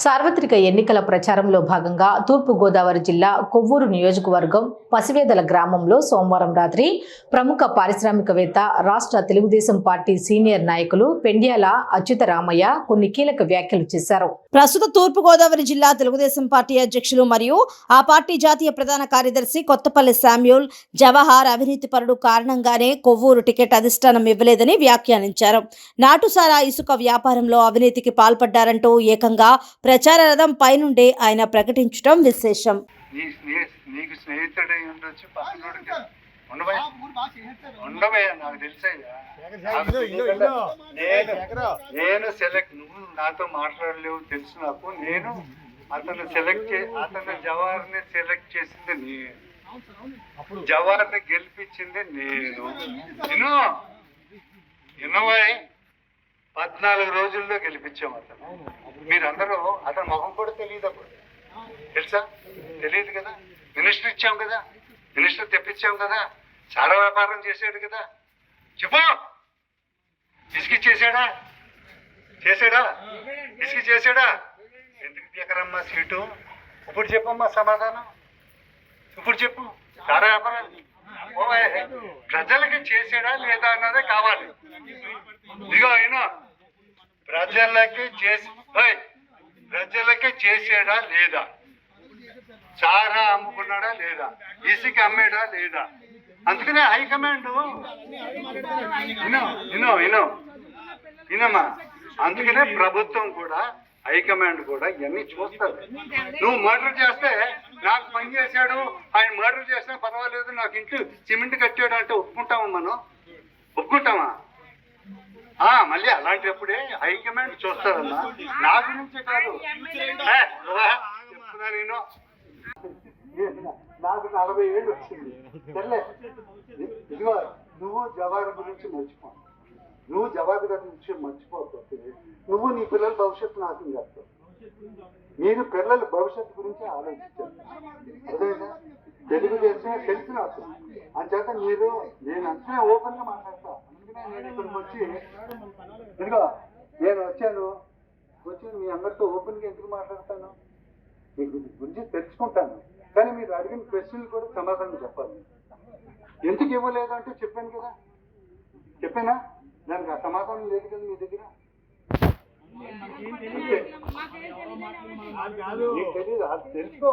సార్వత్రిక ఎన్నికల ప్రచారంలో భాగంగా తూర్పుగోదావరి జిల్లా కొవ్వూరు నియోజకవర్గం పసివేదల గ్రామంలో సోమవారం రాత్రి ప్రముఖ పారిశ్రామికవేత్త రాష్ట్ర తెలుగుదేశం పార్టీ సీనియర్ నాయకులు పెండ్యాల అచ్యుతరామయ్య కొన్ని కీలక వ్యాఖ్యలు చేశారు. ప్రస్తుత తూర్పుగోదావరి జిల్లా తెలుగుదేశం పార్టీ అధ్యక్షులు మరియు ఆ పార్టీ జాతీయ ప్రధాన కార్యదర్శి కొత్తపల్లి శామ్యూల్ జవహర్ అవినీతి పరుడు కారణంగానే కొవ్వూరు టికెట్ అధిష్టానం ఇవ్వలేదని వ్యాఖ్యానించారు. నాటుసారా ఇసుక వ్యాపారంలో అవినీతికి పాల్పడ్డారంటూ ఏకంగా ప్రచార రథం పైనుండే ఆయన ప్రకటించడం విశేషం. నేను సెలెక్ట్ నువ్వు నాతో మాట్లాడలేవు తెలుసు నాకు. నేను అతను జవహర్ని సెలెక్ట్ చేసింది నేను, జవహర్ని గెలిపించింది నేను. ఇన్నోవై 14 రోజుల్లో గెలిపించాం అతను. మీరందరూ అతని ముఖం కూడా తెలియదు, అప్పుడు తెలుసా? తెలియదు కదా. మినిస్టర్ ఇచ్చాం కదా, మినిస్టర్ తెప్పించాం కదా, చాలా వ్యాపారం చేశాడు కదా. చెప్పు, ఇసుక చేశాడా? ఇసుక చేశాడా? ఎందుకు తీకరమ్మా సీటు? ఇప్పుడు చెప్పమ్మా సమాధానం, ఇప్పుడు చెప్పు. చాలా వ్యాపారం ప్రజలకి చేసాడా లేదా అన్నదే కావాలి. ఇదిగో అయినా ప్రజలకి చేసాడా లేదా, చారా అమ్ముకున్నాడా లేదా, ఇసుక అమ్మాడా లేదా. అందుకనే హైకమాండ్ వినమ్మా, అందుకనే ప్రభుత్వం కూడా హైకమాండ్ కూడా ఇవన్నీ చూస్తారు. నువ్వు మర్డర్ చేస్తే నాకు పని చేశాడు, ఆయన మర్డర్ చేసినా పర్వాలేదు, నాకు ఇంట్లో సిమెంట్ కట్టాడు అంటే ఒప్పుకుంటామా? మనం ఒప్పుకుంటామా? మళ్ళీ అలాంటప్పుడే హైకమాండ్ చూస్తారమ్మా. నా గురించే కాదు, చెప్తున్నా నేను. నాకు 40 ఏళ్ళు వచ్చింది. సర్లే, ఇదిగో నువ్వు జవాబు గురించి మర్చిపో. నువ్వు జవాబు గురించి మర్చిపోతే నువ్వు నీ పిల్లల భవిష్యత్తు నాశనం చేస్తావు. మీరు పిల్లల భవిష్యత్తు గురించి ఆలోచించారు. అదేనా తెలుగుదేశమే తెలిసి నాకు. అంచేత నేను అంతనే ఓపెన్ గా మాట్లాడతా. అందుకనే నేను ఇక్కడికి వచ్చి ఇదిగో నేను వచ్చి మీ అందరితో ఓపెన్ గా ఎందుకు మాట్లాడతాను, మీకు గురించి తెలుసుకుంటాను. కానీ మీరు అడిగిన క్వశ్చన్లు కూడా సమాధానం చెప్పాలి. ఎందుకు ఇవ్వలేదు అంటే చెప్పానా? దానికి ఆ సమాధానం లేదు కదా మీ దగ్గర. తెలియదు, అది తెలుసుకో.